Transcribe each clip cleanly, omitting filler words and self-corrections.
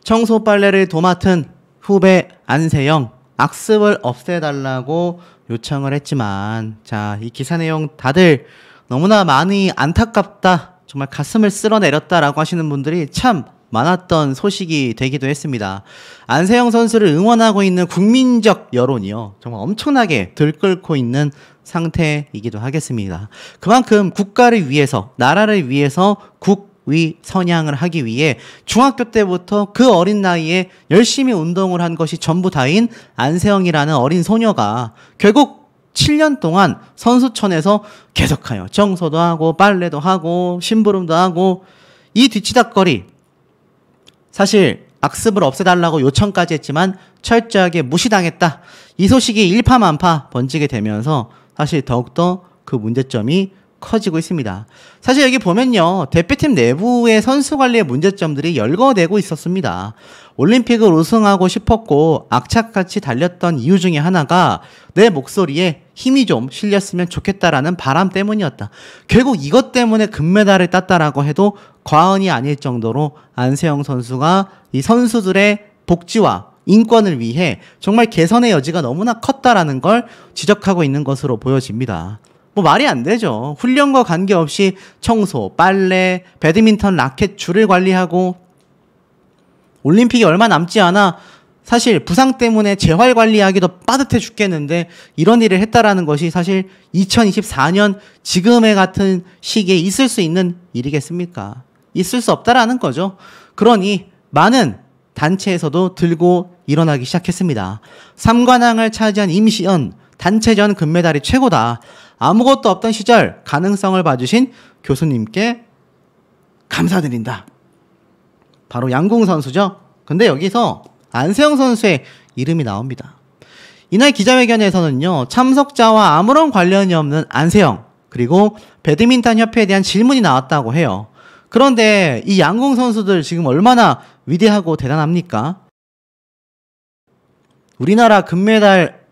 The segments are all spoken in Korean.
청소 빨래를 도맡은 후배 안세영, 악습을 없애달라고 요청을 했지만, 자, 이 기사 내용 다들 너무나 많이 안타깝다, 정말 가슴을 쓸어내렸다라고 하시는 분들이 참 많았던 소식이 되기도 했습니다. 안세영 선수를 응원하고 있는 국민적 여론이요, 정말 엄청나게 들끓고 있는 상태이기도 하겠습니다. 그만큼 국가를 위해서, 나라를 위해서 국위 선양을 하기 위해 중학교 때부터 그 어린 나이에 열심히 운동을 한 것이 전부 다인 안세영이라는 어린 소녀가 결국 7년 동안 선수촌에서 계속하여 청소도 하고 빨래도 하고 심부름도 하고 이 뒤치다거리, 사실 악습을 없애달라고 요청까지 했지만 철저하게 무시당했다, 이 소식이 일파만파 번지게 되면서 사실 더욱더 그 문제점이 커지고 있습니다. 사실 여기 보면요, 대표팀 내부의 선수 관리의 문제점들이 열거되고 있었습니다. 올림픽을 우승하고 싶었고 악착같이 달렸던 이유 중에 하나가 내 목소리에 힘이 좀 실렸으면 좋겠다라는 바람 때문이었다. 결국 이것 때문에 금메달을 땄다라고 해도 과언이 아닐 정도로 안세영 선수가 이 선수들의 복지와 인권을 위해 정말 개선의 여지가 너무나 컸다라는 걸 지적하고 있는 것으로 보여집니다. 뭐 말이 안 되죠. 훈련과 관계없이 청소, 빨래, 배드민턴 라켓 줄을 관리하고 올림픽이 얼마 남지 않아 사실 부상 때문에 재활 관리하기도 빠듯해 죽겠는데 이런 일을 했다라는 것이 사실 2024년 지금의 같은 시기에 있을 수 있는 일이겠습니까? 있을 수 없다라는 거죠. 그러니 많은 단체에서도 들고 일어나기 시작했습니다. 3관왕을 차지한 임시연, 단체전 금메달이 최고다. 아무것도 없던 시절 가능성을 봐주신 교수님께 감사드린다. 바로 양궁 선수죠. 근데 여기서 안세영 선수의 이름이 나옵니다. 이날 기자회견에서는요, 참석자와 아무런 관련이 없는 안세영, 그리고 배드민턴 협회에 대한 질문이 나왔다고 해요. 그런데 이 양궁 선수들 지금 얼마나 위대하고 대단합니까? 우리나라 금메달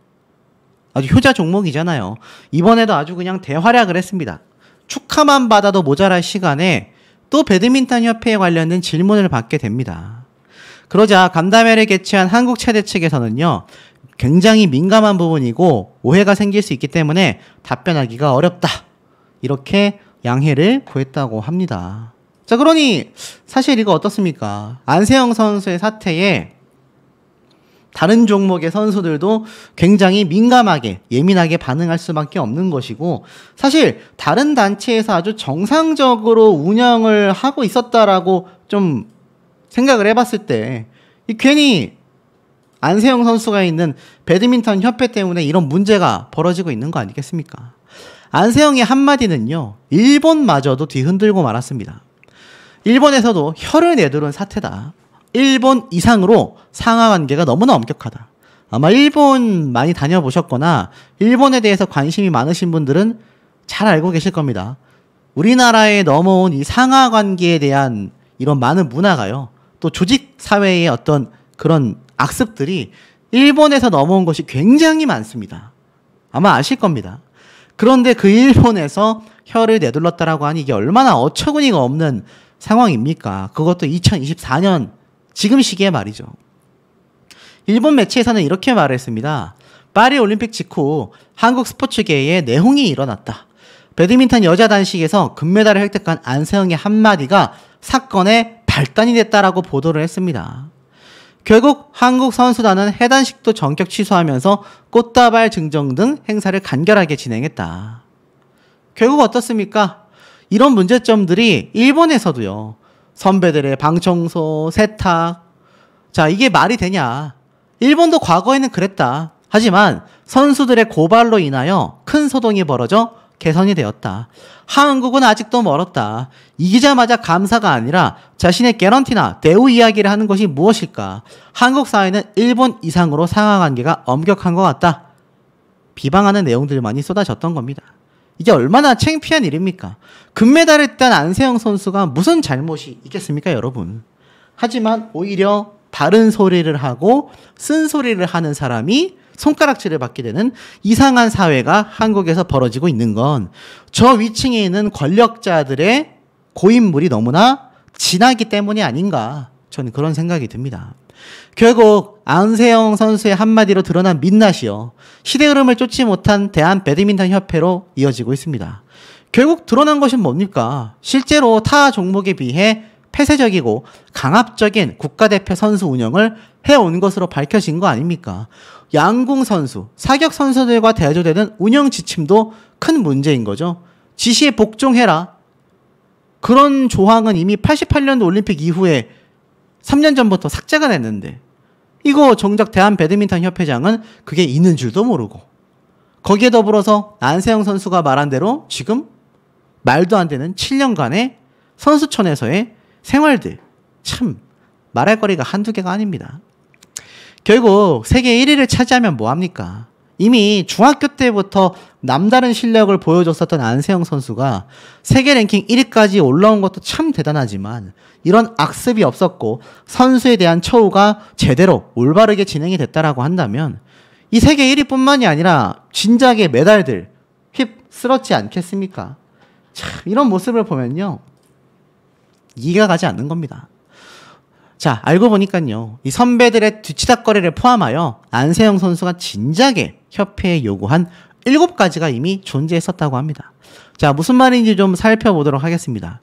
아주 효자 종목이잖아요. 이번에도 아주 그냥 대활약을 했습니다. 축하만 받아도 모자랄 시간에 또 배드민턴 협회에 관련된 질문을 받게 됩니다. 그러자 간담회를 개최한 한국 체대 측에서는요, 굉장히 민감한 부분이고 오해가 생길 수 있기 때문에 답변하기가 어렵다, 이렇게 양해를 구했다고 합니다. 자, 그러니 사실 이거 어떻습니까? 안세영 선수의 사태에 다른 종목의 선수들도 굉장히 민감하게, 예민하게 반응할 수밖에 없는 것이고, 사실 다른 단체에서 아주 정상적으로 운영을 하고 있었다라고 좀 생각을 해봤을 때 괜히 안세영 선수가 있는 배드민턴 협회 때문에 이런 문제가 벌어지고 있는 거 아니겠습니까? 안세영의 한마디는요, 일본마저도 뒤흔들고 말았습니다. 일본에서도 혀를 내두른 사태다. 일본 이상으로 상하관계가 너무나 엄격하다. 아마 일본 많이 다녀보셨거나 일본에 대해서 관심이 많으신 분들은 잘 알고 계실 겁니다. 우리나라에 넘어온 이 상하관계에 대한 이런 많은 문화가요, 또 조직사회의 어떤 그런 악습들이 일본에서 넘어온 것이 굉장히 많습니다. 아마 아실 겁니다. 그런데 그 일본에서 혀를 내둘렀다라고 하니 이게 얼마나 어처구니가 없는 상황입니까? 그것도 2024년 지금 시기에 말이죠. 일본 매체에서는 이렇게 말했습니다. 파리 올림픽 직후 한국 스포츠계에 내홍이 일어났다. 배드민턴 여자 단식에서 금메달을 획득한 안세영의 한마디가 사건의 발단이 됐다라고 보도를 했습니다. 결국 한국 선수단은 해단식도 전격 취소하면서 꽃다발 증정 등 행사를 간결하게 진행했다. 결국 어떻습니까? 이런 문제점들이 일본에서도요, 선배들의 방청소, 세탁, 자, 이게 말이 되냐? 일본도 과거에는 그랬다. 하지만 선수들의 고발로 인하여 큰 소동이 벌어져 개선이 되었다. 한국은 아직도 멀었다. 이기자마자 감사가 아니라 자신의 개런티나 대우 이야기를 하는 것이 무엇일까? 한국 사회는 일본 이상으로 상하관계가 엄격한 것 같다. 비방하는 내용들만이 쏟아졌던 겁니다. 이게 얼마나 창피한 일입니까? 금메달을 딴 안세영 선수가 무슨 잘못이 있겠습니까, 여러분? 하지만 오히려 바른 소리를 하고 쓴 소리를 하는 사람이 손가락질을 받게 되는 이상한 사회가 한국에서 벌어지고 있는 건 저 위층에 있는 권력자들의 고인물이 너무나 진하기 때문이 아닌가, 저는 그런 생각이 듭니다. 결국 안세영 선수의 한마디로 드러난 민낯이요. 시대 흐름을 쫓지 못한 대한배드민턴협회로 이어지고 있습니다. 결국 드러난 것은 뭡니까? 실제로 타 종목에 비해 폐쇄적이고 강압적인 국가대표 선수 운영을 해온 것으로 밝혀진 거 아닙니까? 양궁 선수, 사격 선수들과 대조되는 운영 지침도 큰 문제인 거죠. 지시에 복종해라. 그런 조항은 이미 88년도 올림픽 이후에 3년 전부터 삭제가 됐는데 이거 정작 대한배드민턴협회장은 그게 있는 줄도 모르고 거기에 더불어서 안세영 선수가 말한 대로 지금 말도 안 되는 7년간의 선수촌에서의 생활들 참 말할 거리가 한두 개가 아닙니다. 결국 세계 1위를 차지하면 뭐합니까? 이미 중학교 때부터 남다른 실력을 보여줬었던 안세영 선수가 세계 랭킹 1위까지 올라온 것도 참 대단하지만 이런 악습이 없었고 선수에 대한 처우가 제대로 올바르게 진행이 됐다라고 한다면 이 세계 1위뿐만이 아니라 진작의 메달들 휩쓸었지 않겠습니까? 참 이런 모습을 보면요. 이해가 가지 않는 겁니다. 자, 알고 보니까요. 이 선배들의 뒤치다거리를 포함하여 안세영 선수가 진작에 협회에 요구한 7가지가 이미 존재했었다고 합니다. 자, 무슨 말인지 좀 살펴보도록 하겠습니다.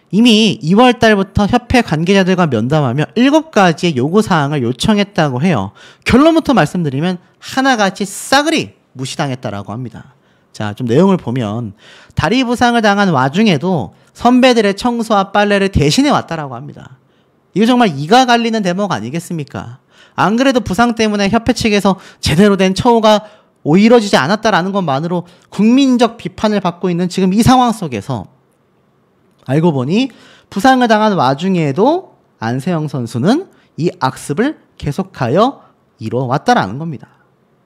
이미 2월 달부터 협회 관계자들과 면담하며 7가지의 요구사항을 요청했다고 해요. 결론부터 말씀드리면 하나같이 싸그리 무시당했다라고 합니다. 자, 좀 내용을 보면 다리 부상을 당한 와중에도 선배들의 청소와 빨래를 대신해 왔다라고 합니다. 이거 정말 이가 갈리는 대목 아니겠습니까? 안 그래도 부상 때문에 협회 측에서 제대로 된 처우가 이루어지지 않았다라는 것만으로 국민적 비판을 받고 있는 지금 이 상황 속에서 알고 보니 부상을 당한 와중에도 안세영 선수는 이 악습을 계속하여 이뤄왔다라는 겁니다.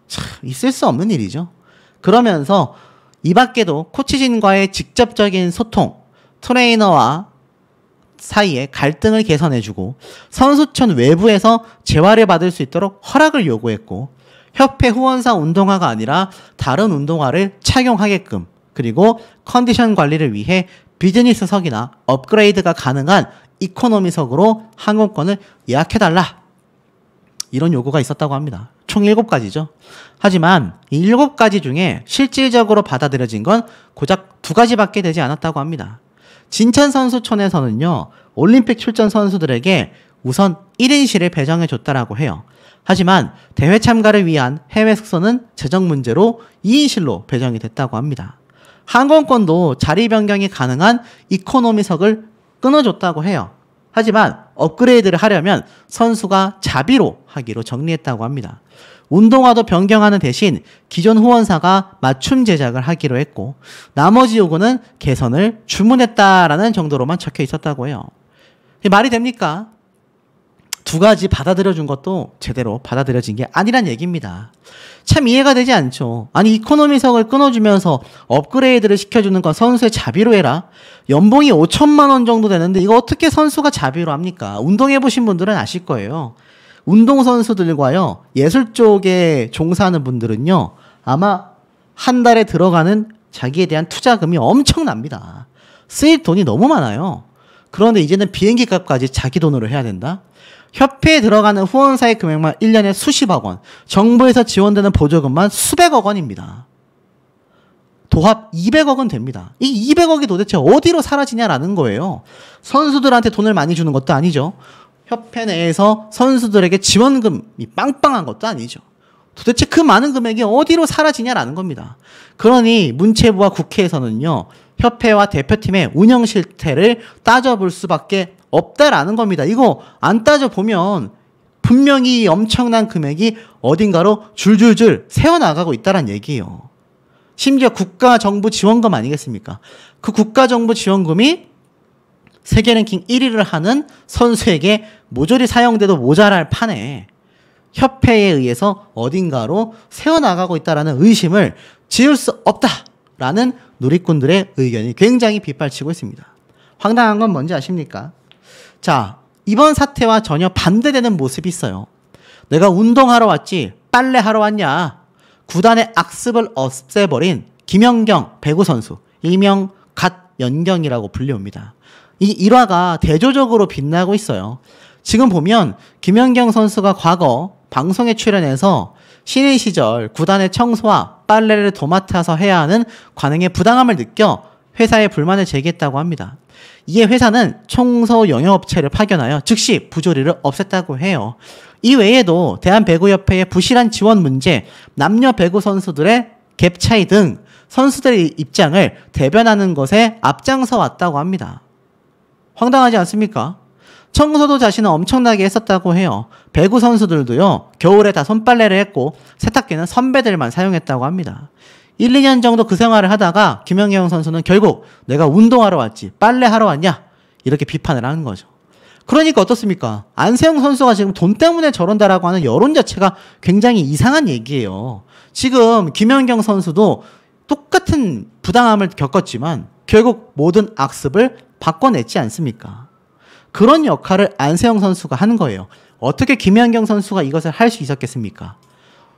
참 있을 수 없는 일이죠. 그러면서 이 밖에도 코치진과의 직접적인 소통, 트레이너와 사이에 갈등을 개선해주고 선수촌 외부에서 재활을 받을 수 있도록 허락을 요구했고 협회 후원사 운동화가 아니라 다른 운동화를 착용하게끔 그리고 컨디션 관리를 위해 비즈니스석이나 업그레이드가 가능한 이코노미석으로 항공권을 예약해달라. 이런 요구가 있었다고 합니다. 총 7가지죠. 하지만 이 7가지 중에 실질적으로 받아들여진 건 고작 2가지밖에 되지 않았다고 합니다. 진천 선수촌에서는요, 올림픽 출전 선수들에게 우선 1인실을 배정해줬다라고 해요. 하지만 대회 참가를 위한 해외 숙소는 재정 문제로 2인실로 배정이 됐다고 합니다. 항공권도 자리 변경이 가능한 이코노미석을 끊어줬다고 해요. 하지만 업그레이드를 하려면 선수가 자비로 하기로 정리했다고 합니다. 운동화도 변경하는 대신 기존 후원사가 맞춤 제작을 하기로 했고 나머지 요구는 개선을 주문했다라는 정도로만 적혀 있었다고 해요. 말이 됩니까? 2가지 받아들여준 것도 제대로 받아들여진 게 아니란 얘기입니다. 참 이해가 되지 않죠. 아니 이코노미석을 끊어주면서 업그레이드를 시켜주는 건 선수의 자비로 해라. 연봉이 5천만 원 정도 되는데 이거 어떻게 선수가 자비로 합니까? 운동해보신 분들은 아실 거예요. 운동선수들과요, 예술 쪽에 종사하는 분들은요, 아마 한 달에 들어가는 자기에 대한 투자금이 엄청납니다. 쓰일 돈이 너무 많아요. 그런데 이제는 비행기 값까지 자기 돈으로 해야 된다? 협회에 들어가는 후원사의 금액만 1년에 수십억 원, 정부에서 지원되는 보조금만 수백억 원입니다. 도합 200억은 됩니다. 이 200억이 도대체 어디로 사라지냐라는 거예요. 선수들한테 돈을 많이 주는 것도 아니죠. 협회 내에서 선수들에게 지원금이 빵빵한 것도 아니죠. 도대체 그 많은 금액이 어디로 사라지냐라는 겁니다. 그러니 문체부와 국회에서는요, 협회와 대표팀의 운영 실태를 따져볼 수밖에 없다라는 겁니다. 이거 안 따져보면 분명히 엄청난 금액이 어딘가로 줄줄줄 새어나가고 있다는 얘기예요. 심지어 국가 정부 지원금 아니겠습니까? 그 국가 정부 지원금이 세계 랭킹 1위를 하는 선수에게 모조리 사용돼도 모자랄 판에 협회에 의해서 어딘가로 새어나가고 있다는 의심을 지울 수 없다라는 누리꾼들의 의견이 굉장히 빗발치고 있습니다. 황당한 건 뭔지 아십니까? 자, 이번 사태와 전혀 반대되는 모습이 있어요. 내가 운동하러 왔지 빨래하러 왔냐. 구단의 악습을 없애버린 김연경 배구 선수, 일명 갓연경이라고 불리웁니다. 이 일화가 대조적으로 빛나고 있어요. 지금 보면 김연경 선수가 과거 방송에 출연해서 신인 시절 구단의 청소와 빨래를 도맡아서 해야 하는 관행의 부당함을 느껴 회사에 불만을 제기했다고 합니다. 이에 회사는 청소 영역업체를 파견하여 즉시 부조리를 없앴다고 해요. 이 외에도 대한배구협회의 부실한 지원 문제, 남녀 배구 선수들의 갭 차이 등 선수들의 입장을 대변하는 것에 앞장서 왔다고 합니다. 황당하지 않습니까? 청소도 자신은 엄청나게 했었다고 해요. 배구 선수들도요, 겨울에 다 손빨래를 했고 세탁기는 선배들만 사용했다고 합니다. 1, 2년 정도 그 생활을 하다가 김연경 선수는 결국 내가 운동하러 왔지 빨래하러 왔냐? 이렇게 비판을 하는 거죠. 그러니까 어떻습니까? 안세영 선수가 지금 돈 때문에 저런다라고 하는 여론 자체가 굉장히 이상한 얘기예요. 지금 김연경 선수도 똑같은 부당함을 겪었지만 결국 모든 악습을 바꿔냈지 않습니까? 그런 역할을 안세영 선수가 하는 거예요. 어떻게 김연경 선수가 이것을 할 수 있었겠습니까?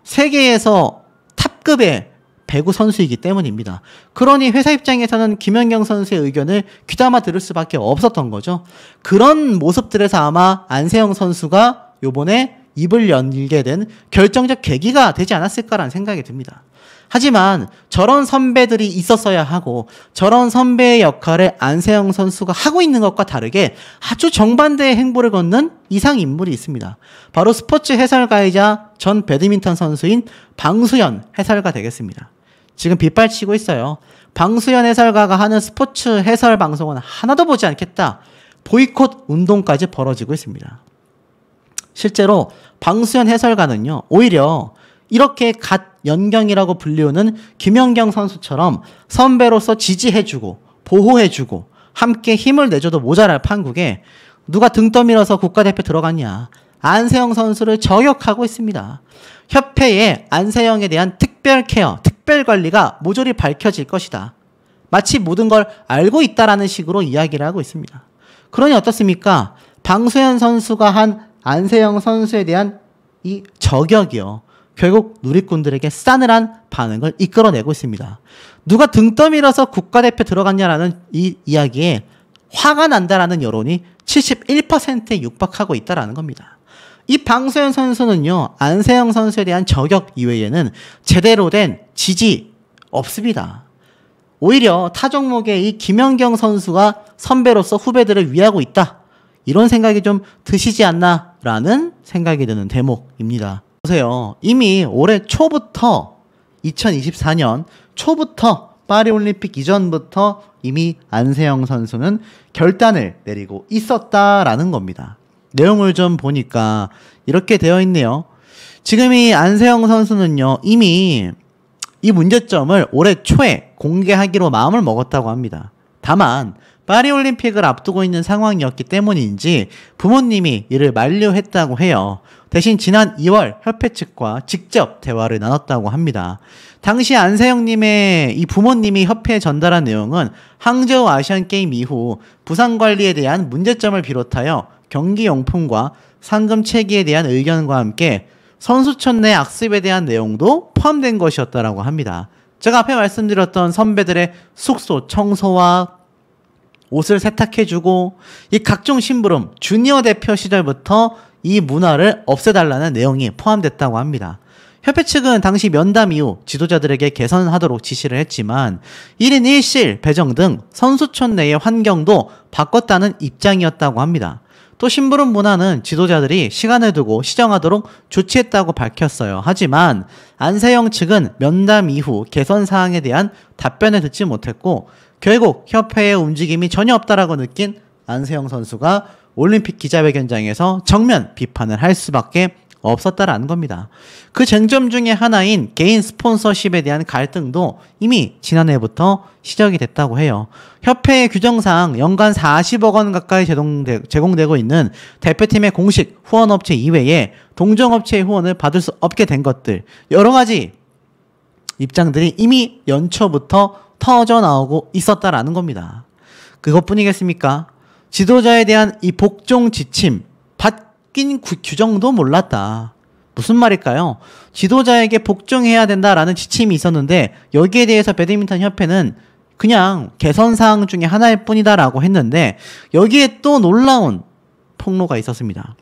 세계에서 탑급의 배구 선수이기 때문입니다. 그러니 회사 입장에서는 김연경 선수의 의견을 귀담아 들을 수밖에 없었던 거죠. 그런 모습들에서 아마 안세영 선수가 요번에 입을 열게 된 결정적 계기가 되지 않았을까라는 생각이 듭니다. 하지만 저런 선배들이 있었어야 하고 저런 선배의 역할을 안세영 선수가 하고 있는 것과 다르게 아주 정반대의 행보를 걷는 이상 인물이 있습니다. 바로 스포츠 해설가이자 전 배드민턴 선수인 방수현 해설가 되겠습니다. 지금 빗발치고 있어요. 방수현 해설가가 하는 스포츠 해설 방송은 하나도 보지 않겠다. 보이콧 운동까지 벌어지고 있습니다. 실제로 방수현 해설가는요, 오히려 이렇게 갓 연경이라고 불리우는 김연경 선수처럼 선배로서 지지해주고 보호해주고 함께 힘을 내줘도 모자랄 판국에 누가 등 떠밀어서 국가대표 들어갔냐, 안세영 선수를 저격하고 있습니다. 협회에 안세영에 대한 특별 케어, 특별 관리가 모조리 밝혀질 것이다. 마치 모든 걸 알고 있다라는 식으로 이야기를 하고 있습니다. 그러니 어떻습니까? 방수현 선수가 한 안세영 선수에 대한 이 저격이요, 결국 누리꾼들에게 싸늘한 반응을 이끌어내고 있습니다. 누가 등 떠밀어서 국가대표 들어갔냐라는 이 이야기에 화가 난다라는 여론이 71%에 육박하고 있다라는 겁니다. 이 방수현 선수는요, 안세영 선수에 대한 저격 이외에는 제대로 된 지지 없습니다. 오히려 타 종목의 이 김연경 선수가 선배로서 후배들을 위하고 있다, 이런 생각이 좀 드시지 않나라는 생각이 드는 대목입니다. 보세요. 이미 올해 초부터 2024년 초부터 파리올림픽 이전부터 이미 안세영 선수는 결단을 내리고 있었다라는 겁니다. 내용을 좀 보니까 이렇게 되어 있네요. 지금 이 안세영 선수는요, 이미 이 문제점을 올해 초에 공개하기로 마음을 먹었다고 합니다. 다만 파리올림픽을 앞두고 있는 상황이었기 때문인지 부모님이 이를 만류했다고 해요. 대신 지난 2월 협회 측과 직접 대화를 나눴다고 합니다. 당시 안세영님의 이 부모님이 협회에 전달한 내용은 항저우 아시안게임 이후 부상 관리에 대한 문제점을 비롯하여 경기용품과 상금 체계에 대한 의견과 함께 선수촌 내 악습에 대한 내용도 포함된 것이었다고 합니다. 제가 앞에 말씀드렸던 선배들의 숙소 청소와 옷을 세탁해주고 이 각종 심부름, 주니어 대표 시절부터 이 문화를 없애달라는 내용이 포함됐다고 합니다. 협회 측은 당시 면담 이후 지도자들에게 개선하도록 지시를 했지만 1인 1실 배정 등 선수촌 내의 환경도 바꿨다는 입장이었다고 합니다. 또 심부름 문화는 지도자들이 시간을 두고 시정하도록 조치했다고 밝혔어요. 하지만 안세영 측은 면담 이후 개선 사항에 대한 답변을 듣지 못했고 결국 협회의 움직임이 전혀 없다라고 느낀 안세영 선수가 올림픽 기자회견장에서 정면 비판을 할 수밖에 없었다라는 겁니다. 그 쟁점 중에 하나인 개인 스폰서십에 대한 갈등도 이미 지난해부터 시작이 됐다고 해요. 협회의 규정상 연간 40억 원 가까이 제공되고 있는 대표팀의 공식 후원업체 이외에 동종업체의 후원을 받을 수 없게 된 것들, 여러 가지 입장들이 이미 연초부터 터져 나오고 있었다라는 겁니다. 그것뿐이겠습니까? 지도자에 대한 이 복종 지침, 바뀐 규정도 몰랐다. 무슨 말일까요? 지도자에게 복종해야 된다라는 지침이 있었는데 여기에 대해서 배드민턴 협회는 그냥 개선사항 중에 하나일 뿐이다라고 했는데 여기에 또 놀라운 폭로가 있었습니다.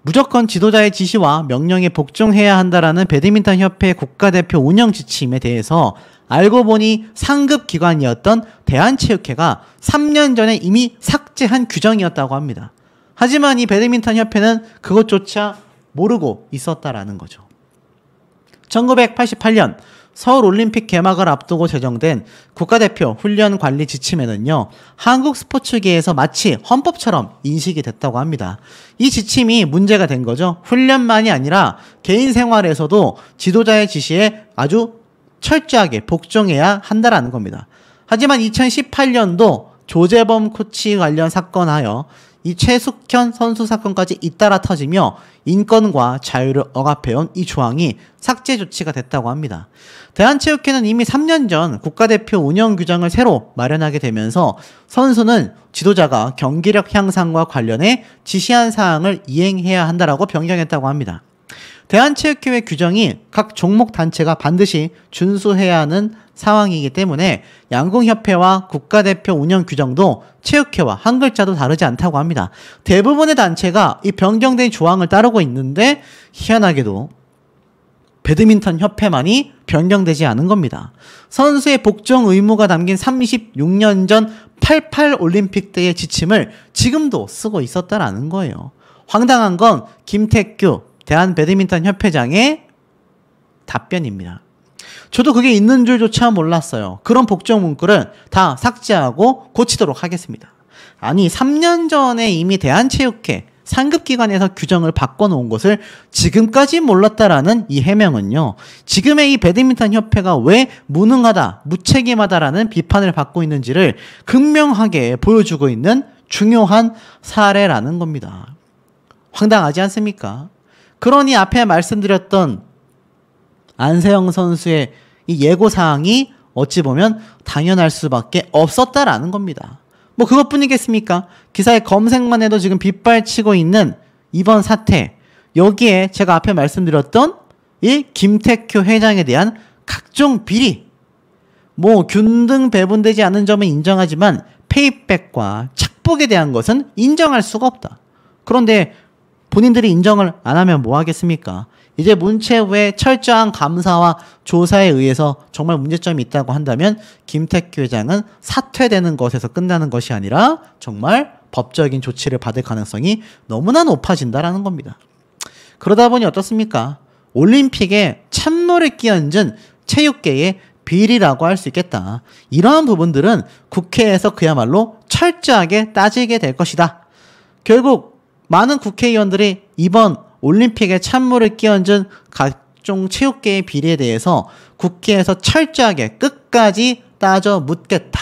무조건 지도자의 지시와 명령에 복종해야 한다라는 배드민턴 협회 국가대표 운영 지침에 대해서 알고 보니 상급 기관이었던 대한체육회가 3년 전에 이미 삭제한 규정이었다고 합니다. 하지만 이 배드민턴 협회는 그것조차 모르고 있었다라는 거죠. 1988년 서울올림픽 개막을 앞두고 제정된 국가대표 훈련관리 지침에는요, 한국 스포츠계에서 마치 헌법처럼 인식이 됐다고 합니다. 이 지침이 문제가 된 거죠. 훈련만이 아니라 개인 생활에서도 지도자의 지시에 아주 철저하게 복종해야 한다라는 겁니다. 하지만 2018년도 조재범 코치 관련 사건하여 이 최숙현 선수 사건까지 잇따라 터지며 인권과 자유를 억압해온 이 조항이 삭제 조치가 됐다고 합니다. 대한체육회는 이미 3년 전 국가대표 운영 규정을 새로 마련하게 되면서 선수는 지도자가 경기력 향상과 관련해 지시한 사항을 이행해야 한다라고 변경했다고 합니다. 대한체육회의 규정이 각 종목 단체가 반드시 준수해야 하는 상황이기 때문에 양궁협회와 국가대표 운영 규정도 체육회와 한 글자도 다르지 않다고 합니다. 대부분의 단체가 이 변경된 조항을 따르고 있는데 희한하게도 배드민턴 협회만이 변경되지 않은 겁니다. 선수의 복종 의무가 담긴 36년 전 88 올림픽 때의 지침을 지금도 쓰고 있었다라는 거예요. 황당한 건 김태규 대한배드민턴 협회장의 답변입니다. 저도 그게 있는 줄조차 몰랐어요. 그런 복종 문구를 다 삭제하고 고치도록 하겠습니다. 아니 3년 전에 이미 대한체육회 상급기관에서 규정을 바꿔놓은 것을 지금까지 몰랐다라는 이 해명은요, 지금의 이 배드민턴 협회가 왜 무능하다, 무책임하다라는 비판을 받고 있는지를 극명하게 보여주고 있는 중요한 사례라는 겁니다. 황당하지 않습니까? 그러니 앞에 말씀드렸던 안세영 선수의 이 예고사항이 어찌 보면 당연할 수밖에 없었다라는 겁니다. 뭐 그것뿐이겠습니까? 기사의 검색만 해도 지금 빗발치고 있는 이번 사태, 여기에 제가 앞에 말씀드렸던 이 김태규 회장에 대한 각종 비리, 뭐 균등 배분되지 않은 점은 인정하지만 페이백과 착복에 대한 것은 인정할 수가 없다. 그런데 본인들이 인정을 안 하면 뭐 하겠습니까? 이제 문체부의 철저한 감사와 조사에 의해서 정말 문제점이 있다고 한다면 김태규 회장은 사퇴되는 것에서 끝나는 것이 아니라 정말 법적인 조치를 받을 가능성이 너무나 높아진다라는 겁니다. 그러다 보니 어떻습니까? 올림픽에 찬물을 끼얹은 체육계의 비리라고 할 수 있겠다. 이러한 부분들은 국회에서 그야말로 철저하게 따지게 될 것이다. 결국 많은 국회의원들이 이번 올림픽에 찬물을 끼얹은 각종 체육계의 비리에 대해서 국회에서 철저하게 끝까지 따져 묻겠다.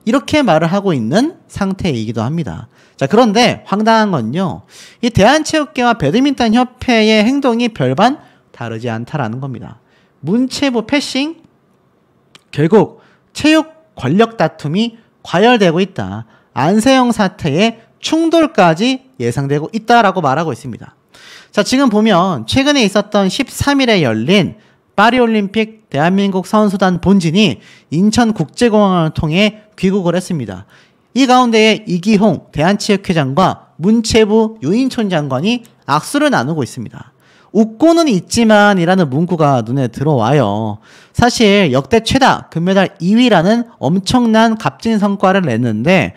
이렇게 말을 하고 있는 상태이기도 합니다. 자, 그런데 황당한 건요, 이 대한체육계와 배드민턴 협회의 행동이 별반 다르지 않다라는 겁니다. 문체부 패싱? 결국 체육 권력 다툼이 과열되고 있다. 안세영 사태의 충돌까지 예상되고 있다라고 말하고 있습니다. 자, 지금 보면 최근에 있었던 13일에 열린 파리올림픽 대한민국 선수단 본진이 인천국제공항을 통해 귀국을 했습니다. 이 가운데에 이기홍 대한체육회장과 문체부 유인촌 장관이 악수를 나누고 있습니다. 웃고는 있지만 이라는 문구가 눈에 들어와요. 사실 역대 최다 금메달 2위라는 엄청난 값진 성과를 냈는데,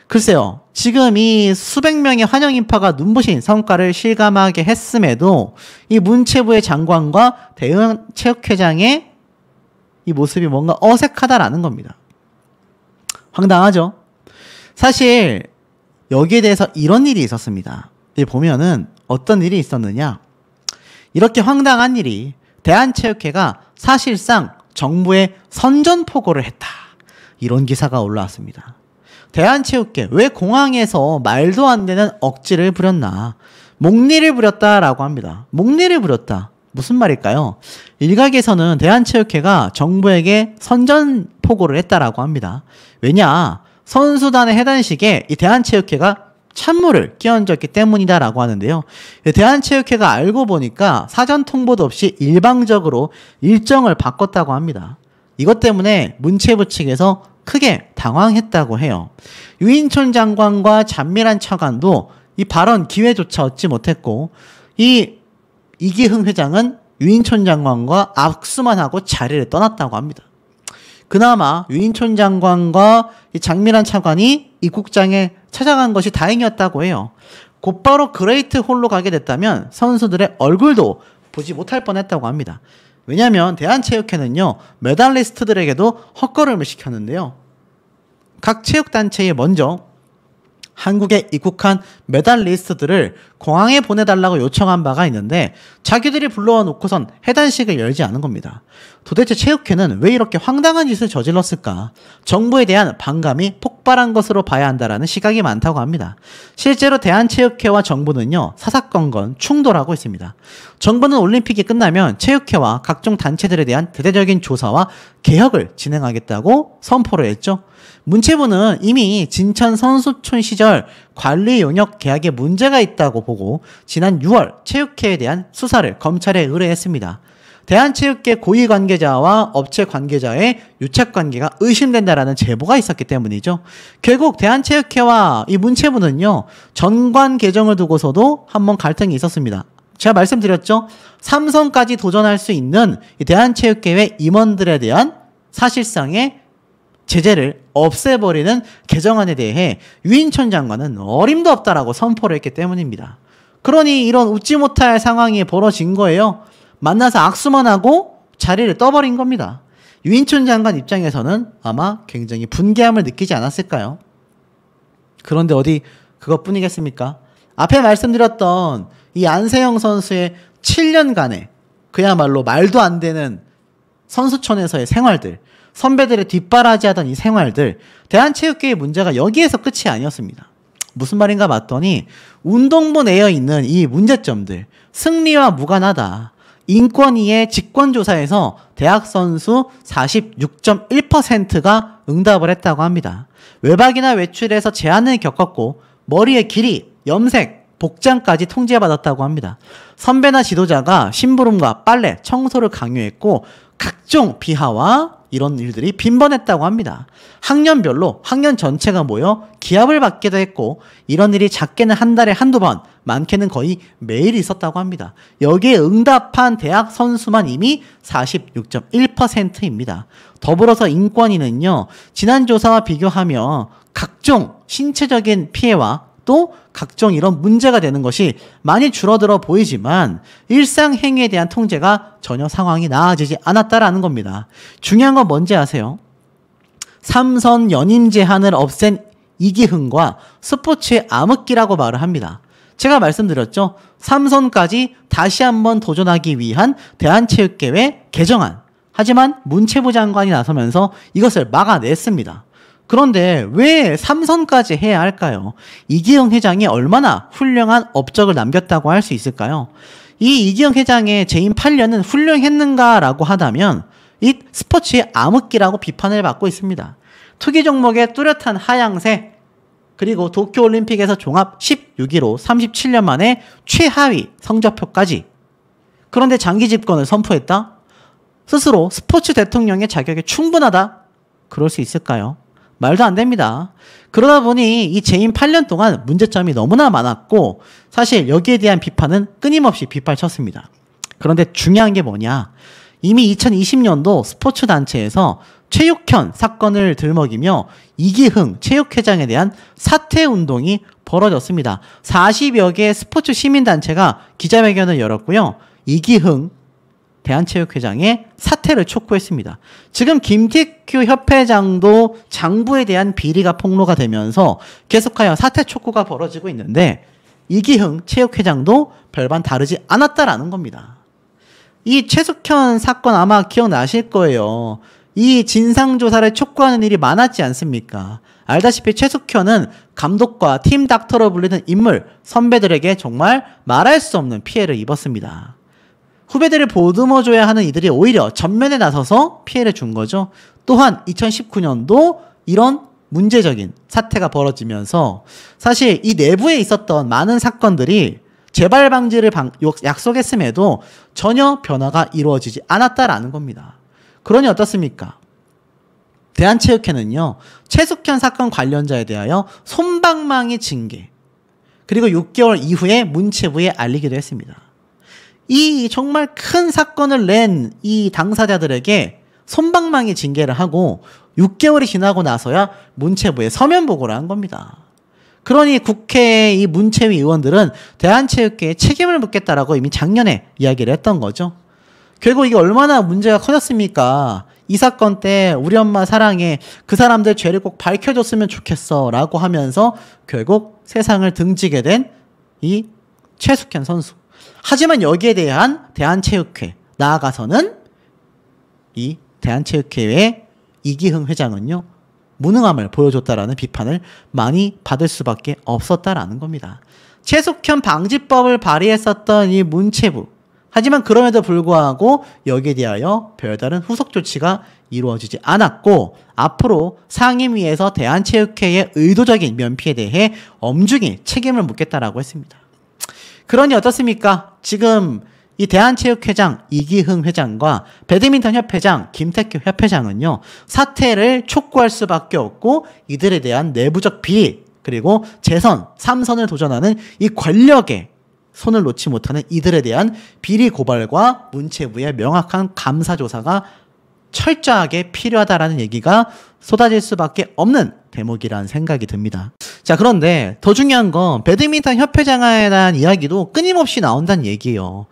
글쎄요, 지금 이 수백 명의 환영 인파가 눈부신 성과를 실감하게 했음에도 이 문체부의 장관과 대한체육회장의 이 모습이 뭔가 어색하다라는 겁니다. 황당하죠? 사실 여기에 대해서 이런 일이 있었습니다. 여기 보면은 어떤 일이 있었느냐, 이렇게 황당한 일이 대한체육회가 사실상 정부에 선전포고를 했다, 이런 기사가 올라왔습니다. 대한체육회 왜 공항에서 말도 안 되는 억지를 부렸나, 목리를 부렸다라고 합니다. 목리를 부렸다, 무슨 말일까요? 일각에서는 대한체육회가 정부에게 선전포고를 했다라고 합니다. 왜냐, 선수단의 해단식에 이 대한체육회가 찬물을 끼얹었기 때문이다라고 하는데요. 대한체육회가 알고 보니까 사전 통보도 없이 일방적으로 일정을 바꿨다고 합니다. 이것 때문에 문체부 측에서 크게 당황했다고 해요. 유인촌 장관과 잔밀한 차관도 이 발언 기회조차 얻지 못했고 이 이기흥 회장은 유인촌 장관과 악수만 하고 자리를 떠났다고 합니다. 그나마 유인촌 장관과 이 장미란 차관이 입국장에 찾아간 것이 다행이었다고 해요. 곧바로 그레이트 홀로 가게 됐다면 선수들의 얼굴도 보지 못할 뻔했다고 합니다. 왜냐하면 대한체육회는요 메달리스트들에게도 헛걸음을 시켰는데요. 각 체육단체에 먼저 한국에 입국한 메달리스트들을 공항에 보내달라고 요청한 바가 있는데 자기들이 불러와 놓고선 해단식을 열지 않은 겁니다. 도대체 체육회는 왜 이렇게 황당한 짓을 저질렀을까? 정부에 대한 반감이 폭발한 것으로 봐야 한다라는 시각이 많다고 합니다. 실제로 대한체육회와 정부는요 사사건건 충돌하고 있습니다. 정부는 올림픽이 끝나면 체육회와 각종 단체들에 대한 대대적인 조사와 개혁을 진행하겠다고 선포를 했죠. 문체부는 이미 진천 선수촌 시절 관리 용역 계약에 문제가 있다고 보고 지난 6월 체육회에 대한 수사를 검찰에 의뢰했습니다. 대한체육회 고위 관계자와 업체 관계자의 유착 관계가 의심된다라는 제보가 있었기 때문이죠. 결국 대한체육회와 이 문체부는요 전관 개정을 두고서도 한번 갈등이 있었습니다. 제가 말씀드렸죠. 삼성까지 도전할 수 있는 이 대한체육회의 임원들에 대한 사실상의 제재를 없애버리는 개정안에 대해 유인촌 장관은 어림도 없다라고 선포를 했기 때문입니다. 그러니 이런 웃지 못할 상황이 벌어진 거예요. 만나서 악수만 하고 자리를 떠버린 겁니다. 유인촌 장관 입장에서는 아마 굉장히 분개함을 느끼지 않았을까요? 그런데 어디 그것뿐이겠습니까? 앞에 말씀드렸던 이 안세영 선수의 7년간의 그야말로 말도 안 되는 선수촌에서의 생활들, 선배들의 뒷바라지하던 이 생활들, 대한체육회의 문제가 여기에서 끝이 아니었습니다. 무슨 말인가 봤더니 운동부 내에 있는 이 문제점들, 승리와 무관하다. 인권위의 직권조사에서 대학 선수 46.1%가 응답을 했다고 합니다. 외박이나 외출에서 제한을 겪었고 머리의 길이, 염색, 복장까지 통제받았다고 합니다. 선배나 지도자가 심부름과 빨래, 청소를 강요했고 각종 비하와 이런 일들이 빈번했다고 합니다. 학년별로 학년 전체가 모여 기합을 받기도 했고 이런 일이 작게는 한 달에 한두 번, 많게는 거의 매일 있었다고 합니다. 여기에 응답한 대학 선수만 이미 46.1%입니다. 더불어서 인권위는요. 지난 조사와 비교하며 각종 신체적인 피해와 또 각종 이런 문제가 되는 것이 많이 줄어들어 보이지만 일상 행위에 대한 통제가 전혀 상황이 나아지지 않았다라는 겁니다. 중요한 건 뭔지 아세요? 삼선 연임 제한을 없앤 이기흥과 스포츠의 암흑기라고 말을 합니다. 제가 말씀드렸죠. 삼선까지 다시 한번 도전하기 위한 대한체육계획 개정안. 하지만 문체부 장관이 나서면서 이것을 막아냈습니다. 그런데 왜 삼선까지 해야 할까요? 이기흥 회장이 얼마나 훌륭한 업적을 남겼다고 할 수 있을까요? 이 이기흥 회장의 재임 8년은 훌륭했는가라고 하다면 이 스포츠의 암흑기라고 비판을 받고 있습니다. 투기 종목의 뚜렷한 하향세, 그리고 도쿄올림픽에서 종합 16위로 37년 만에 최하위 성적표까지. 그런데 장기 집권을 선포했다? 스스로 스포츠 대통령의 자격이 충분하다? 그럴 수 있을까요? 말도 안 됩니다. 그러다 보니 이 재임 8년 동안 문제점이 너무나 많았고 사실 여기에 대한 비판은 끊임없이 빗발쳤습니다. 그런데 중요한 게 뭐냐? 이미 2020년도 스포츠 단체에서 최육현 사건을 들먹이며 이기흥 체육회장에 대한 사퇴 운동이 벌어졌습니다. 40여 개의 스포츠 시민단체가 기자회견을 열었고요. 이기흥 대한체육회장의 사퇴를 촉구했습니다. 지금 김태규 협회장도 장부에 대한 비리가 폭로가 되면서 계속하여 사퇴 촉구가 벌어지고 있는데 이기흥 체육회장도 별반 다르지 않았다라는 겁니다. 이 최숙현 사건 아마 기억나실 거예요. 이 진상조사를 촉구하는 일이 많았지 않습니까? 알다시피 최숙현은 감독과 팀 닥터로 불리는 인물, 선배들에게 정말 말할 수 없는 피해를 입었습니다. 후배들을 보듬어줘야 하는 이들이 오히려 전면에 나서서 피해를 준 거죠. 또한 2019년도 이런 문제적인 사태가 벌어지면서 사실 이 내부에 있었던 많은 사건들이 재발 방지를 약속했음에도 전혀 변화가 이루어지지 않았다라는 겁니다. 그러니 어떻습니까? 대한체육회는요, 최숙현 사건 관련자에 대하여 솜방망이 징계, 그리고 6개월 이후에 문체부에 알리기도 했습니다. 이 정말 큰 사건을 낸 이 당사자들에게 솜방망이 징계를 하고 6개월이 지나고 나서야 문체부에 서면 보고를 한 겁니다. 그러니 국회 이 문체위 의원들은 대한체육회에 책임을 묻겠다라고 이미 작년에 이야기를 했던 거죠. 결국 이게 얼마나 문제가 커졌습니까? 이 사건 때 우리 엄마 사랑해, 그 사람들 죄를 꼭 밝혀줬으면 좋겠어 라고 하면서 결국 세상을 등지게 된 이 최숙현 선수. 하지만 여기에 대한 대한체육회, 나아가서는 이 대한체육회의 이기흥 회장은요, 무능함을 보여줬다라는 비판을 많이 받을 수밖에 없었다라는 겁니다. 최숙현 방지법을 발의했었던 이 문체부. 하지만 그럼에도 불구하고 여기에 대하여 별다른 후속 조치가 이루어지지 않았고, 앞으로 상임위에서 대한체육회의 의도적인 면피에 대해 엄중히 책임을 묻겠다라고 했습니다. 그러니 어떻습니까? 지금 이 대한체육회장 이기흥 회장과 배드민턴 협회장 김태규 협회장은요, 사퇴를 촉구할 수밖에 없고, 이들에 대한 내부적 비리, 그리고 재선, 3선을 도전하는 이 권력에 손을 놓지 못하는 이들에 대한 비리 고발과 문체부의 명확한 감사 조사가 철저하게 필요하다라는 얘기가 쏟아질 수밖에 없는 대목이라는 생각이 듭니다. 자, 그런데 더 중요한 건 배드민턴 협회장에 대한 이야기도 끊임없이 나온다는 얘기예요.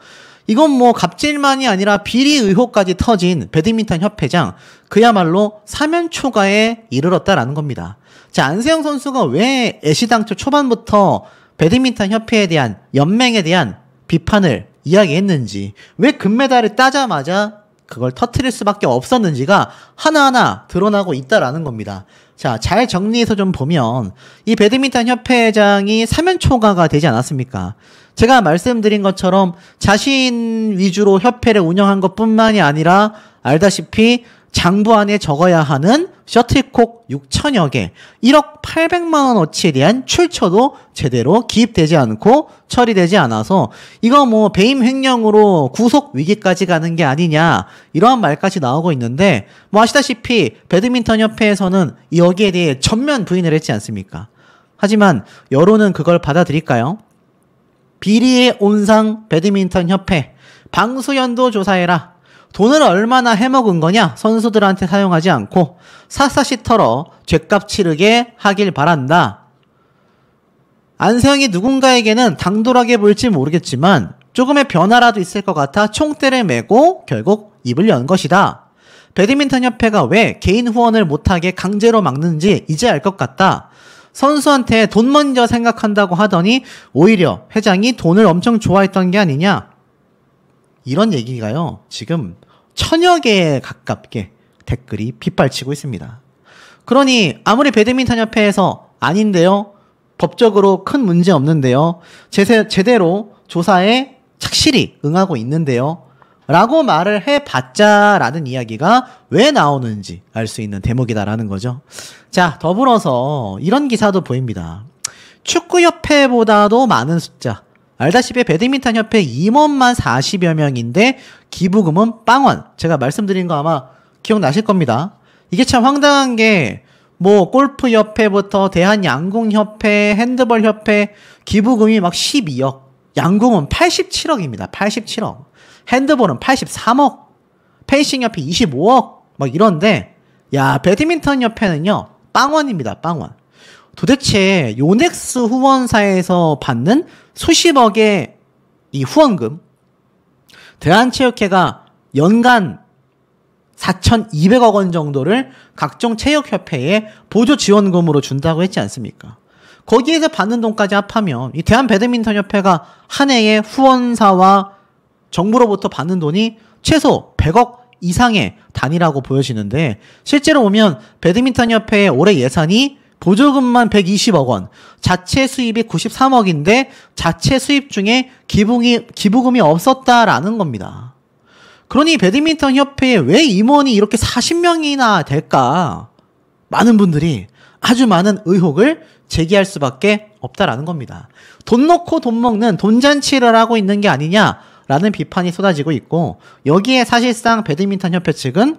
이건 뭐 갑질만이 아니라 비리 의혹까지 터진 배드민턴 협회장, 그야말로 사면 초과에 이르렀다라는 겁니다. 자, 안세영 선수가 왜 애시당초 초반부터 배드민턴 협회에 대한, 연맹에 대한 비판을 이야기했는지, 왜 금메달을 따자마자 그걸 터트릴 수밖에 없었는지가 하나하나 드러나고 있다라는 겁니다. 자, 잘 정리해서 좀 보면 이 배드민턴 협회장이 사면 초과가 되지 않았습니까? 제가 말씀드린 것처럼 자신 위주로 협회를 운영한 것뿐만이 아니라 알다시피 장부 안에 적어야 하는 셔틀콕 6천여 개, 1억 800만 원어치에 대한 출처도 제대로 기입되지 않고 처리되지 않아서 이거 뭐 배임 횡령으로 구속 위기까지 가는 게 아니냐, 이러한 말까지 나오고 있는데, 뭐 아시다시피 배드민턴 협회에서는 여기에 대해 전면 부인을 했지 않습니까? 하지만 여론은 그걸 받아들일까요? 비리의 온상 배드민턴 협회, 방수연도 조사해라. 돈을 얼마나 해먹은 거냐? 선수들한테 사용하지 않고 샅샅이 털어 죗값 치르게 하길 바란다. 안세영이 누군가에게는 당돌하게 보일지 모르겠지만 조금의 변화라도 있을 것 같아 총대를 메고 결국 입을 연 것이다. 배드민턴 협회가 왜 개인 후원을 못하게 강제로 막는지 이제 알 것 같다. 선수한테 돈 먼저 생각한다고 하더니 오히려 회장이 돈을 엄청 좋아했던 게 아니냐? 이런 얘기가요, 지금 1000여 개에 가깝게 댓글이 빗발치고 있습니다. 그러니 아무리 배드민턴 협회에서 아닌데요, 법적으로 큰 문제 없는데요, 제대로 조사에 착실히 응하고 있는데요 라고 말을 해봤자 라는 이야기가 왜 나오는지 알 수 있는 대목이다라는 거죠. 자, 더불어서 이런 기사도 보입니다. 축구협회보다도 많은 숫자, 알다시피 배드민턴 협회 임원만 40여 명인데 기부금은 빵원. 제가 말씀드린 거 아마 기억나실 겁니다. 이게 참 황당한 게, 뭐 골프협회부터 대한양궁협회, 핸드볼협회 기부금이 막 12억, 양궁은 87억입니다. 87억. 핸드볼은 83억, 펜싱협회 25억, 막 이런데, 야, 배드민턴 협회는요, 빵원입니다. 빵원. 도대체 요넥스 후원사에서 받는 수십억의 이 후원금, 대한체육회가 연간 4,200억 원 정도를 각종 체육협회에 보조지원금으로 준다고 했지 않습니까? 거기에서 받는 돈까지 합하면 이 대한배드민턴협회가 한 해에 후원사와 정부로부터 받는 돈이 최소 100억 이상의 단위라고 보여지는데, 실제로 보면 배드민턴협회의 올해 예산이 보조금만 120억 원, 자체 수입이 93억인데 자체 수입 중에 기부금이 없었다라는 겁니다. 그러니 배드민턴 협회에 왜 임원이 이렇게 40명이나 될까? 많은 분들이 아주 많은 의혹을 제기할 수밖에 없다라는 겁니다. 돈 놓고 돈 먹는 돈잔치를 하고 있는 게 아니냐라는 비판이 쏟아지고 있고, 여기에 사실상 배드민턴 협회 측은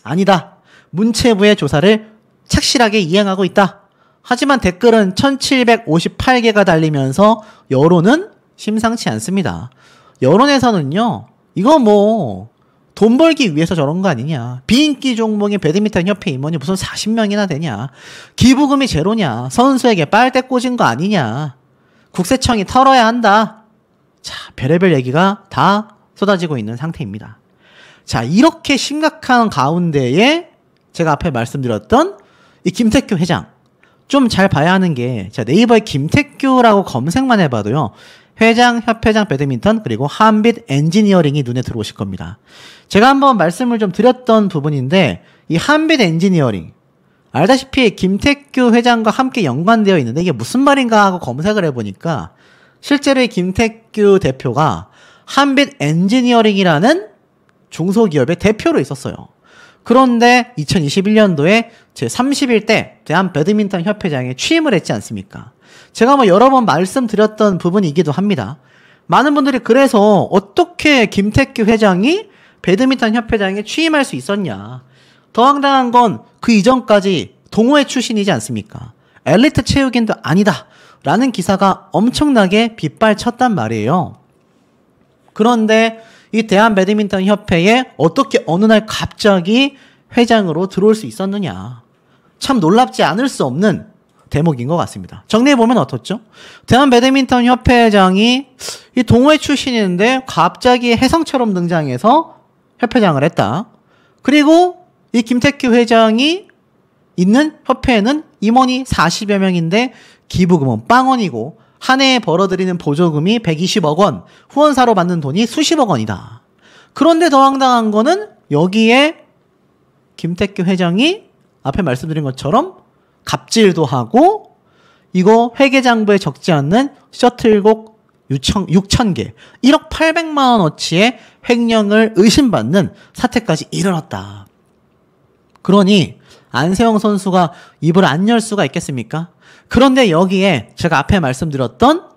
아니다, 문체부의 조사를 착실하게 이행하고 있다, 하지만 댓글은 1758개가 달리면서 여론은 심상치 않습니다. 여론에서는요, 이거 뭐 돈 벌기 위해서 저런 거 아니냐. 비인기 종목인 배드민턴 협회 임원이 무슨 40명이나 되냐. 기부금이 제로냐. 선수에게 빨대 꽂은 거 아니냐. 국세청이 털어야 한다. 자, 별의별 얘기가 다 쏟아지고 있는 상태입니다. 자, 이렇게 심각한 가운데에 제가 앞에 말씀드렸던 이 김태규 회장. 좀 잘 봐야 하는 게, 자, 네이버에 김태규라고 검색만 해봐도요, 회장, 협회장 배드민턴, 그리고 한빛 엔지니어링이 눈에 들어오실 겁니다. 제가 한번 말씀을 좀 드렸던 부분인데, 이 한빛 엔지니어링, 알다시피 김태규 회장과 함께 연관되어 있는데 이게 무슨 말인가 하고 검색을 해보니까 실제로 이 김태규 대표가 한빛 엔지니어링이라는 중소기업의 대표로 있었어요. 그런데 2021년도에 제31대 대한 배드민턴 협회장에 취임을 했지 않습니까? 제가 뭐 여러 번 말씀드렸던 부분이기도 합니다. 많은 분들이 그래서 어떻게 김태규 회장이 배드민턴 협회장에 취임할 수 있었냐. 더 황당한 건 그 이전까지 동호회 출신이지 않습니까? 엘리트 체육인도 아니다 라는 기사가 엄청나게 빗발쳤단 말이에요. 그런데 이 대한배드민턴협회에 어떻게 어느 날 갑자기 회장으로 들어올 수 있었느냐. 참 놀랍지 않을 수 없는 대목인 것 같습니다. 정리해보면 어떻죠? 대한배드민턴협회장이 이 동호회 출신인데 갑자기 혜성처럼 등장해서 협회장을 했다. 그리고 이 김태규 회장이 있는 협회에는 임원이 40여 명인데 기부금은 빵원이고 한 해에 벌어들이는 보조금이 120억 원, 후원사로 받는 돈이 수십억 원이다. 그런데 더 황당한 거는 여기에 김태규 회장이 앞에 말씀드린 것처럼 갑질도 하고 이거 회계장부에 적지 않는 셔틀곡 6,000개, 1억 800만 원어치의 횡령을 의심받는 사태까지 일어났다. 그러니 안세영 선수가 입을 안 열 수가 있겠습니까? 그런데 여기에 제가 앞에 말씀드렸던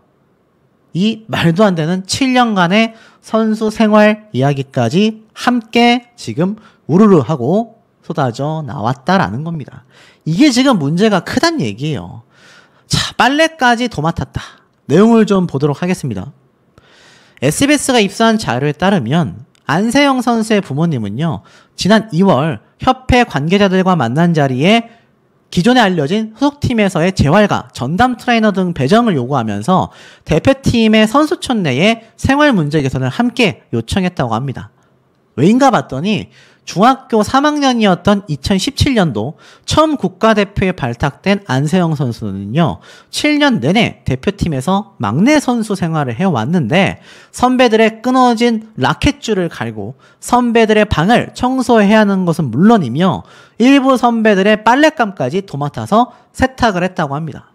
이 말도 안 되는 7년간의 선수 생활 이야기까지 함께 지금 우르르 하고 쏟아져 나왔다라는 겁니다. 이게 지금 문제가 크단 얘기예요. 자, 빨래까지 도맡았다. 내용을 좀 보도록 하겠습니다. SBS가 입수한 자료에 따르면 안세영 선수의 부모님은요, 지난 2월 협회 관계자들과 만난 자리에 기존에 알려진 소속팀에서의 재활과 전담 트레이너 등 배정을 요구하면서 대표팀의 선수촌 내에 생활 문제 개선을 함께 요청했다고 합니다. 왜인가 봤더니 중학교 3학년이었던 2017년도 처음 국가대표에 발탁된 안세영 선수는요, 7년 내내 대표팀에서 막내 선수 생활을 해왔는데 선배들의 끊어진 라켓줄을 갈고 선배들의 방을 청소해야 하는 것은 물론이며 일부 선배들의 빨랫감까지 도맡아서 세탁을 했다고 합니다.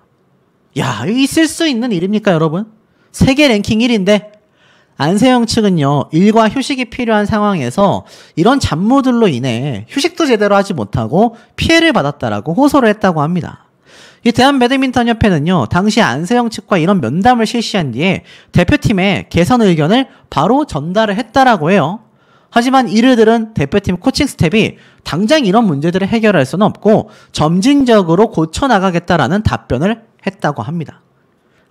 야, 있을 수 있는 일입니까, 여러분? 세계 랭킹 1위인데 안세영 측은요, 일과 휴식이 필요한 상황에서 이런 잡무들로 인해 휴식도 제대로 하지 못하고 피해를 받았다라고 호소를 했다고 합니다. 이 대한배드민턴협회는요, 당시 안세영 측과 이런 면담을 실시한 뒤에 대표팀에 개선 의견을 바로 전달을 했다라고 해요. 하지만 이를 들은 대표팀 코칭 스텝이 당장 이런 문제들을 해결할 수는 없고 점진적으로 고쳐나가겠다라는 답변을 했다고 합니다.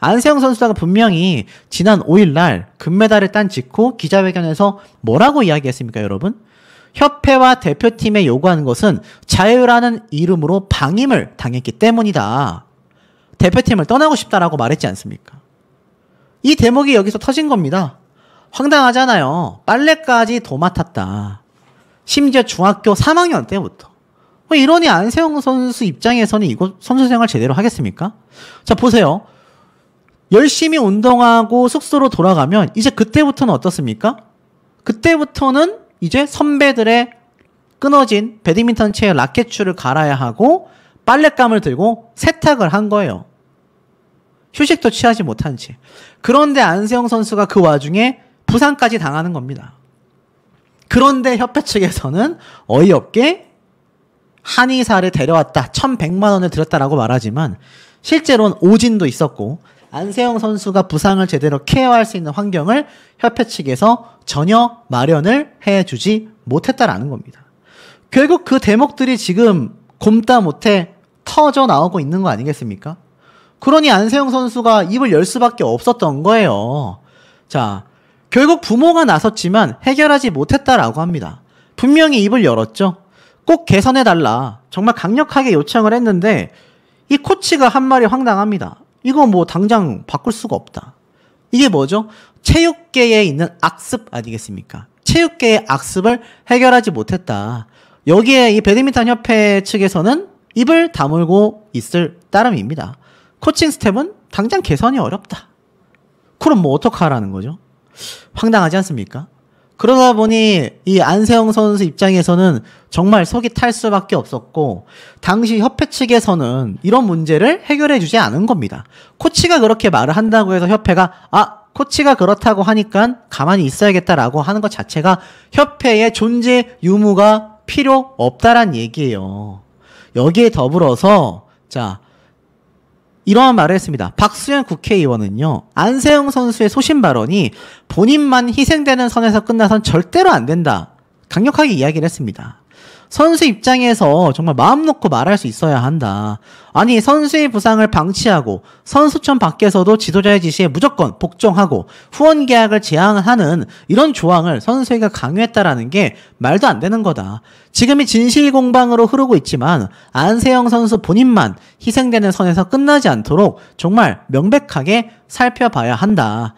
안세영 선수가 분명히 지난 5일날 금메달을 딴 직후 기자회견에서 뭐라고 이야기했습니까, 여러분? 협회와 대표팀에 요구하는 것은 자유라는 이름으로 방임을 당했기 때문이다. 대표팀을 떠나고 싶다라고 말했지 않습니까? 이 대목이 여기서 터진 겁니다. 황당하잖아요. 빨래까지 도맡았다. 심지어 중학교 3학년 때부터. 이러니 안세영 선수 입장에서는 이거 선수 생활 제대로 하겠습니까? 자, 보세요. 열심히 운동하고 숙소로 돌아가면 이제 그때부터는 어떻습니까? 그때부터는 이제 선배들의 끊어진 배드민턴 채의 라켓줄을 갈아야 하고 빨랫감을 들고 세탁을 한 거예요. 휴식도 취하지 못한 채. 그런데 안세영 선수가 그 와중에 부상까지 당하는 겁니다. 그런데 협회 측에서는 어이없게 한의사를 데려왔다. 1,100만 원을 들였다라고 말하지만 실제로는 오진도 있었고 안세영 선수가 부상을 제대로 케어할 수 있는 환경을 협회 측에서 전혀 마련을 해주지 못했다라는 겁니다. 결국 그 대목들이 지금 곰다 못해 터져 나오고 있는 거 아니겠습니까? 그러니 안세영 선수가 입을 열 수밖에 없었던 거예요. 자, 결국 부모가 나섰지만 해결하지 못했다라고 합니다. 분명히 입을 열었죠. 꼭 개선해달라. 정말 강력하게 요청을 했는데 이 코치가 한 말이 황당합니다. 이거 뭐 당장 바꿀 수가 없다. 이게 뭐죠? 체육계에 있는 악습 아니겠습니까? 체육계의 악습을 해결하지 못했다. 여기에 이 배드민턴 협회 측에서는 입을 다물고 있을 따름입니다. 코칭 스텝은 당장 개선이 어렵다. 그럼 뭐 어떡하라는 거죠? 황당하지 않습니까? 그러다 보니 이 안세영 선수 입장에서는 정말 속이 탈 수밖에 없었고 당시 협회 측에서는 이런 문제를 해결해 주지 않은 겁니다. 코치가 그렇게 말을 한다고 해서 협회가 코치가 그렇다고 하니까 가만히 있어야겠다라고 하는 것 자체가 협회의 존재 유무가 필요 없다란 얘기예요. 여기에 더불어서 이러한 말을 했습니다. 박수현 국회의원은요. 안세영 선수의 소신 발언이 본인만 희생되는 선에서 끝나선 절대로 안 된다. 강력하게 이야기를 했습니다. 선수 입장에서 정말 마음 놓고 말할 수 있어야 한다. 아니 선수의 부상을 방치하고 선수촌 밖에서도 지도자의 지시에 무조건 복종하고 후원 계약을 제한하는 이런 조항을 선수에게 강요했다라는 게 말도 안 되는 거다. 지금이 진실공방으로 흐르고 있지만 안세영 선수 본인만 희생되는 선에서 끝나지 않도록 정말 명백하게 살펴봐야 한다.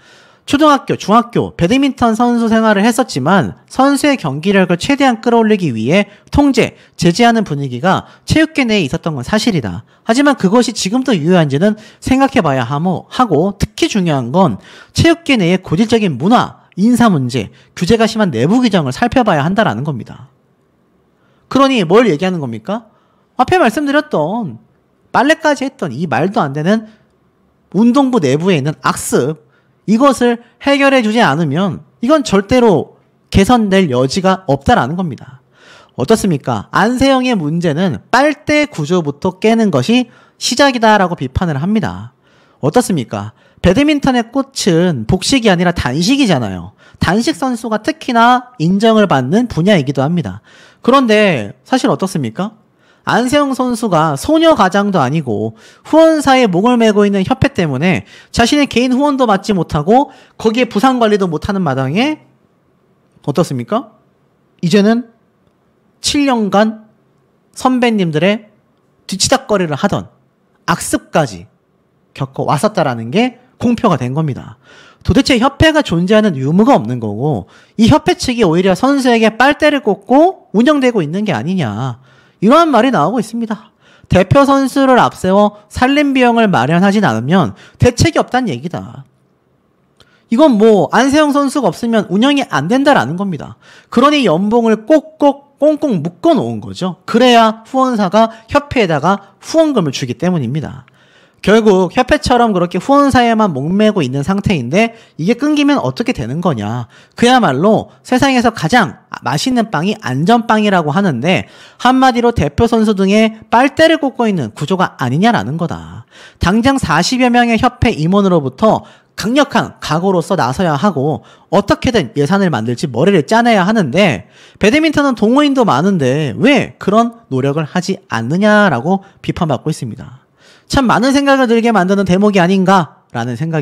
초등학교, 중학교, 배드민턴 선수 생활을 했었지만 선수의 경기력을 최대한 끌어올리기 위해 통제, 제재하는 분위기가 체육계 내에 있었던 건 사실이다. 하지만 그것이 지금도 유효한지는 생각해봐야 하고 특히 중요한 건 체육계 내의 고질적인 문화, 인사 문제, 규제가 심한 내부 규정을 살펴봐야 한다라는 겁니다. 그러니 뭘 얘기하는 겁니까? 앞에 말씀드렸던 빨래까지 했던 이 말도 안 되는 운동부 내부에 있는 악습, 이것을 해결해 주지 않으면 이건 절대로 개선될 여지가 없다라는 겁니다. 어떻습니까? 안세영의 문제는 빨대 구조부터 깨는 것이 시작이다라고 비판을 합니다. 어떻습니까? 배드민턴의 꽃은 복식이 아니라 단식이잖아요. 단식 선수가 특히나 인정을 받는 분야이기도 합니다. 그런데 사실 어떻습니까? 안세영 선수가 소녀 가장도 아니고 후원사에 목을 메고 있는 협회 때문에 자신의 개인 후원도 받지 못하고 거기에 부상 관리도 못하는 마당에 어떻습니까? 이제는 7년간 선배님들의 뒤치다꺼리를 하던 악습까지 겪어왔었다라는 게 공표가 된 겁니다. 도대체 협회가 존재하는 유무가 없는 거고 이 협회 측이 오히려 선수에게 빨대를 꽂고 운영되고 있는 게 아니냐. 이러한 말이 나오고 있습니다. 대표 선수를 앞세워 살림 비용을 마련하진 않으면 대책이 없다는 얘기다. 이건 뭐 안세영 선수가 없으면 운영이 안 된다라는 겁니다. 그러니 연봉을 꼭꼭 꽁꽁 묶어 놓은 거죠. 그래야 후원사가 협회에다가 후원금을 주기 때문입니다. 결국 협회처럼 그렇게 후원사에만 목매고 있는 상태인데 이게 끊기면 어떻게 되는 거냐. 그야말로 세상에서 가장 맛있는 빵이 안전빵이라고 하는데 한마디로 대표 선수 등에 빨대를 꽂고 있는 구조가 아니냐라는 거다. 당장 40여 명의 협회 임원으로부터 강력한 각오로서 나서야 하고 어떻게든 예산을 만들지 머리를 짜내야 하는데 배드민턴은 동호인도 많은데 왜 그런 노력을 하지 않느냐라고 비판받고 있습니다. 참 많은 생각을 들게 만드는 대목이 아닌가라는 생각이